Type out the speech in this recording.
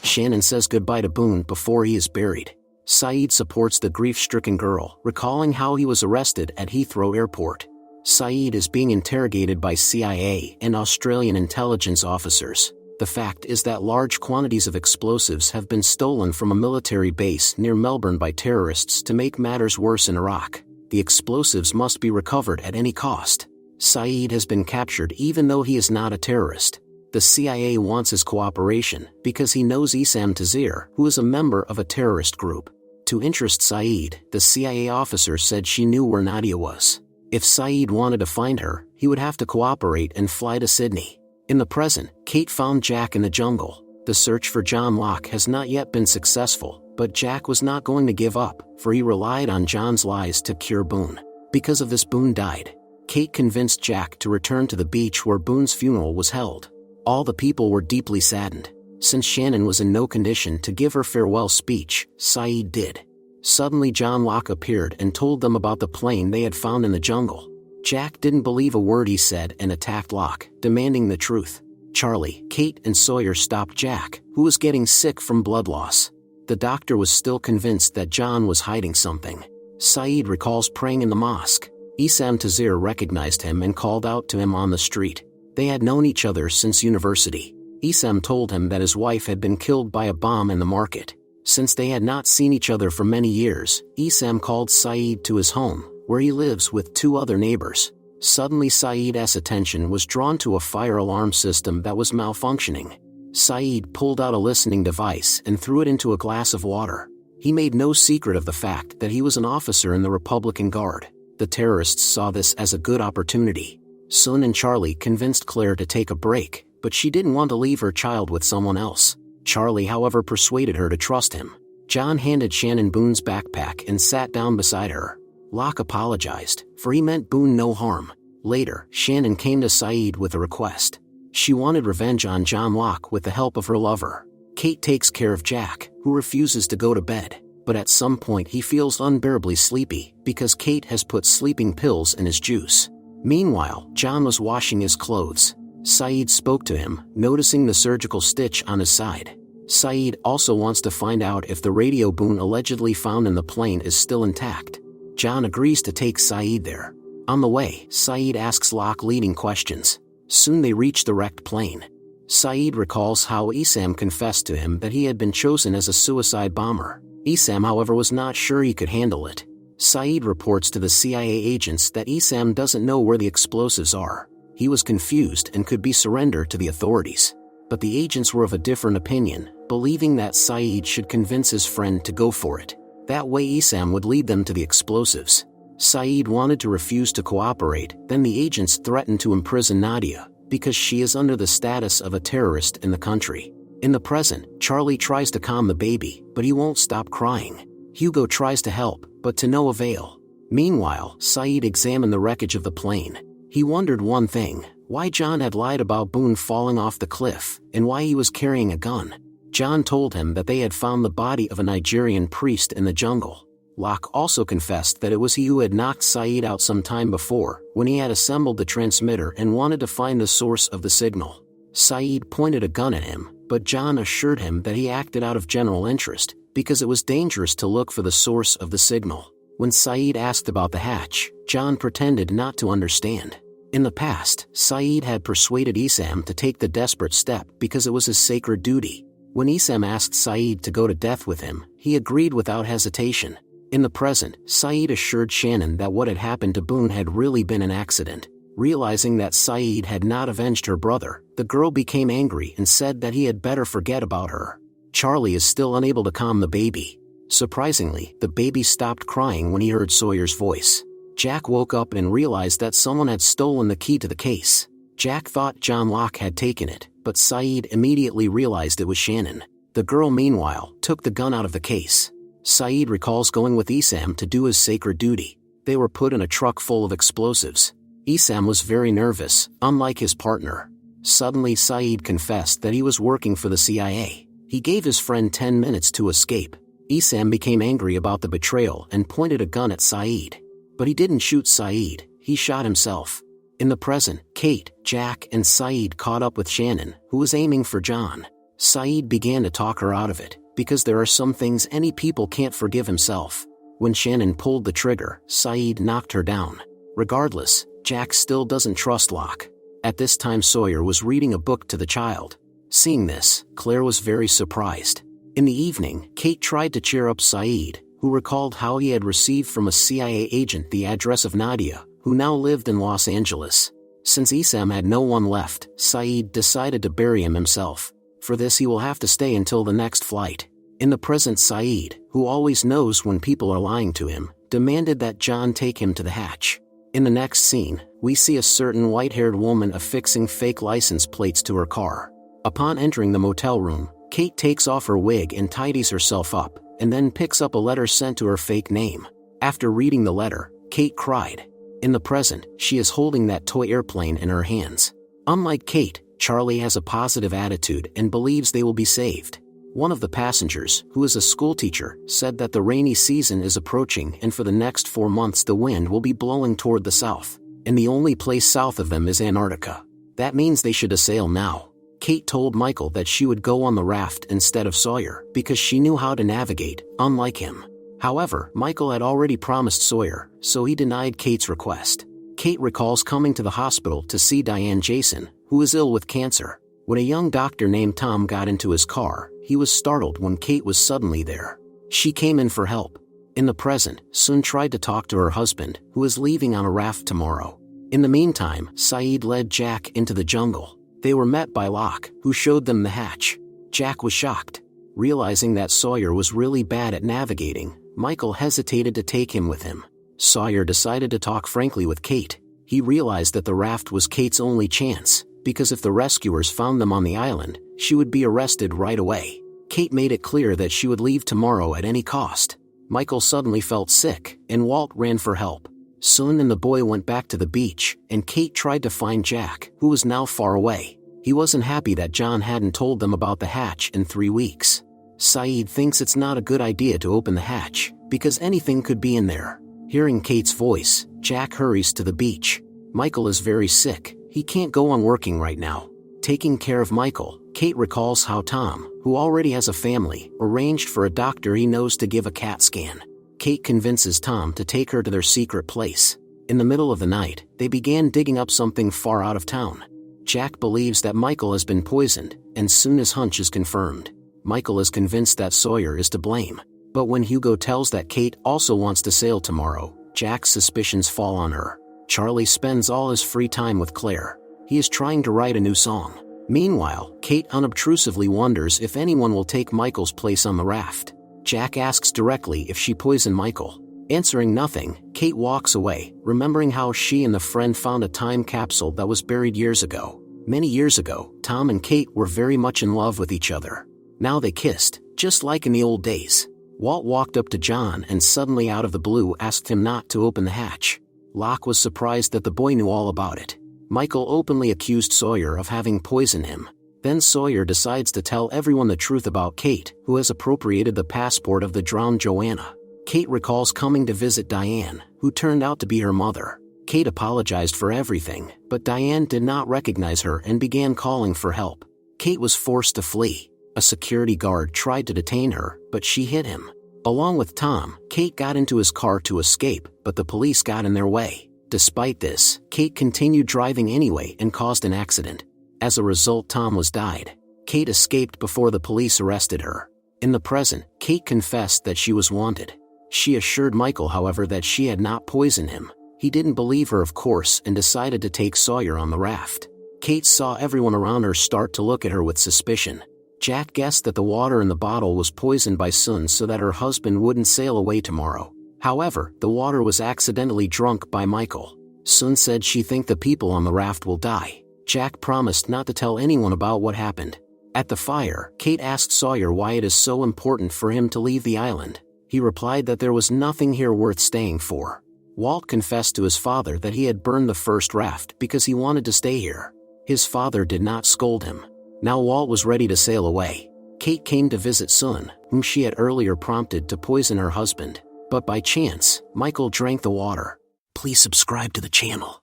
Shannon says goodbye to Boone before he is buried. Saeed supports the grief-stricken girl, recalling how he was arrested at Heathrow Airport. Saeed is being interrogated by CIA and Australian intelligence officers. The fact is that large quantities of explosives have been stolen from a military base near Melbourne by terrorists to make matters worse in Iraq. The explosives must be recovered at any cost. Saeed has been captured even though he is not a terrorist. The CIA wants his cooperation because he knows Issam Tazir, who is a member of a terrorist group. To interest Saeed, the CIA officer said she knew where Nadia was. If Saeed wanted to find her, he would have to cooperate and fly to Sydney. In the present, Kate found Jack in the jungle. The search for John Locke has not yet been successful, but Jack was not going to give up, for he relied on John's lies to cure Boone. Because of this, Boone died. Kate convinced Jack to return to the beach where Boone's funeral was held. All the people were deeply saddened. Since Shannon was in no condition to give her farewell speech, Saeed did. Suddenly John Locke appeared and told them about the plane they had found in the jungle. Jack didn't believe a word he said and attacked Locke, demanding the truth. Charlie, Kate and Sawyer stopped Jack, who was getting sick from blood loss. The doctor was still convinced that John was hiding something. Saeed recalls praying in the mosque. Issam Tazir recognized him and called out to him on the street. They had known each other since university. Issam told him that his wife had been killed by a bomb in the market. Since they had not seen each other for many years, Issam called Saeed to his home, where he lives with 2 other neighbors. Suddenly Saeed's attention was drawn to a fire alarm system that was malfunctioning. Saeed pulled out a listening device and threw it into a glass of water. He made no secret of the fact that he was an officer in the Republican Guard. The terrorists saw this as a good opportunity. Sun and Charlie convinced Claire to take a break, but she didn't want to leave her child with someone else. Charlie, however, persuaded her to trust him. John handed Shannon Boone's backpack and sat down beside her. Locke apologized, for he meant Boone no harm. Later, Shannon came to Saeed with a request. She wanted revenge on John Locke with the help of her lover. Kate takes care of Jack, who refuses to go to bed, but at some point he feels unbearably sleepy because Kate has put sleeping pills in his juice. Meanwhile, John was washing his clothes. Saeed spoke to him, noticing the surgical stitch on his side. Saeed also wants to find out if the radio Boone allegedly found in the plane is still intact. John agrees to take Saeed there. On the way, Saeed asks Locke leading questions. Soon they reach the wrecked plane. Saeed recalls how Issam confessed to him that he had been chosen as a suicide bomber. Issam, however, was not sure he could handle it. Saeed reports to the CIA agents that Issam doesn't know where the explosives are. He was confused and could be surrendered to the authorities. But the agents were of a different opinion, believing that Saeed should convince his friend to go for it. That way Issam would lead them to the explosives. Saeed wanted to refuse to cooperate, then the agents threatened to imprison Nadia, because she is under the status of a terrorist in the country. In the present, Charlie tries to calm the baby, but he won't stop crying. Hugo tries to help, but to no avail. Meanwhile, Saeed examined the wreckage of the plane. He wondered one thing: why John had lied about Boone falling off the cliff, and why he was carrying a gun. John told him that they had found the body of a Nigerian priest in the jungle. Locke also confessed that it was he who had knocked Saeed out some time before, when he had assembled the transmitter and wanted to find the source of the signal. Saeed pointed a gun at him, but John assured him that he acted out of general interest, because it was dangerous to look for the source of the signal. When Saeed asked about the hatch, John pretended not to understand. In the past, Saeed had persuaded Issam to take the desperate step because it was his sacred duty. When Issam asked Saeed to go to death with him, he agreed without hesitation. In the present, Saeed assured Shannon that what had happened to Boone had really been an accident. Realizing that Saeed had not avenged her brother, the girl became angry and said that he had better forget about her. Charlie is still unable to calm the baby. Surprisingly, the baby stopped crying when he heard Sawyer's voice. Jack woke up and realized that someone had stolen the key to the case. Jack thought John Locke had taken it, but Saeed immediately realized it was Shannon. The girl, meanwhile, took the gun out of the case. Saeed recalls going with Issam to do his sacred duty. They were put in a truck full of explosives. Issam was very nervous, unlike his partner. Suddenly Saeed confessed that he was working for the CIA. He gave his friend 10 minutes to escape. Issam became angry about the betrayal and pointed a gun at Saeed. But he didn't shoot Saeed, he shot himself. In the present, Kate, Jack, and Saeed caught up with Shannon, who was aiming for John. Saeed began to talk her out of it, because there are some things any people can't forgive himself. When Shannon pulled the trigger, Saeed knocked her down. Regardless, Jack still doesn't trust Locke. At this time Sawyer was reading a book to the child. Seeing this, Claire was very surprised. In the evening, Kate tried to cheer up Saeed, who recalled how he had received from a CIA agent the address of Nadia, who now lived in Los Angeles. Since Isam had no one left, Saeed decided to bury him himself. For this he will have to stay until the next flight. In the present, Saeed, who always knows when people are lying to him, demanded that John take him to the hatch. In the next scene, we see a certain white-haired woman affixing fake license plates to her car. Upon entering the motel room, Kate takes off her wig and tidies herself up, and then picks up a letter sent to her fake name. After reading the letter, Kate cried. In the present, she is holding that toy airplane in her hands. Unlike Kate, Charlie has a positive attitude and believes they will be saved. One of the passengers, who is a schoolteacher, said that the rainy season is approaching and for the next 4 months the wind will be blowing toward the south, and the only place south of them is Antarctica. That means they should sail now. Kate told Michael that she would go on the raft instead of Sawyer because she knew how to navigate, unlike him. However, Michael had already promised Sawyer, so he denied Kate's request. Kate recalls coming to the hospital to see Diane Jason, who is ill with cancer. When a young doctor named Tom got into his car, he was startled when Kate was suddenly there. She came in for help. In the present, Sun tried to talk to her husband, who is leaving on a raft tomorrow. In the meantime, Saeed led Jack into the jungle. They were met by Locke, who showed them the hatch. Jack was shocked. Realizing that Sawyer was really bad at navigating, Michael hesitated to take him with him. Sawyer decided to talk frankly with Kate. He realized that the raft was Kate's only chance, because if the rescuers found them on the island, she would be arrested right away. Kate made it clear that she would leave tomorrow at any cost. Michael suddenly felt sick, and Walt ran for help. Sun and the boy went back to the beach, and Kate tried to find Jack, who was now far away. He wasn't happy that John hadn't told them about the hatch in 3 weeks. Saeed thinks it's not a good idea to open the hatch, because anything could be in there. Hearing Kate's voice, Jack hurries to the beach. Michael is very sick, he can't go on working right now. Taking care of Michael, Kate recalls how Tom, who already has a family, arranged for a doctor he knows to give a CAT scan. Kate convinces Tom to take her to their secret place. In the middle of the night, they began digging up something far out of town. Jack believes that Michael has been poisoned, and soon his hunch is confirmed. Michael is convinced that Sawyer is to blame. But when Hugo tells that Kate also wants to sail tomorrow, Jack's suspicions fall on her. Charlie spends all his free time with Claire. He is trying to write a new song. Meanwhile, Kate unobtrusively wonders if anyone will take Michael's place on the raft. Jack asks directly if she poisoned Michael. Answering nothing, Kate walks away, remembering how she and the friend found a time capsule that was buried years ago. Many years ago, Tom and Kate were very much in love with each other. Now they kissed, just like in the old days. Walt walked up to John and suddenly out of the blue asked him not to open the hatch. Locke was surprised that the boy knew all about it. Michael openly accused Sawyer of having poisoned him. Then Sawyer decides to tell everyone the truth about Kate, who has appropriated the passport of the drowned Joanna. Kate recalls coming to visit Diane, who turned out to be her mother. Kate apologized for everything, but Diane did not recognize her and began calling for help. Kate was forced to flee. A security guard tried to detain her, but she hit him. Along with Tom, Kate got into his car to escape, but the police got in their way. Despite this, Kate continued driving anyway and caused an accident. As a result, Tom was died. Kate escaped before the police arrested her. In the present, Kate confessed that she was wanted. She assured Michael, however, that she had not poisoned him. He didn't believe her, of course, and decided to take Sawyer on the raft. Kate saw everyone around her start to look at her with suspicion. Jack guessed that the water in the bottle was poisoned by Sun so that her husband wouldn't sail away tomorrow. However, the water was accidentally drunk by Michael. Sun said she think the people on the raft will die. Jack promised not to tell anyone about what happened. At the fire, Kate asked Sawyer why it is so important for him to leave the island. He replied that there was nothing here worth staying for. Walt confessed to his father that he had burned the first raft because he wanted to stay here. His father did not scold him. Now Walt was ready to sail away. Kate came to visit Sun, whom she had earlier prompted to poison her husband. But by chance, Michael drank the water. Please subscribe to the channel.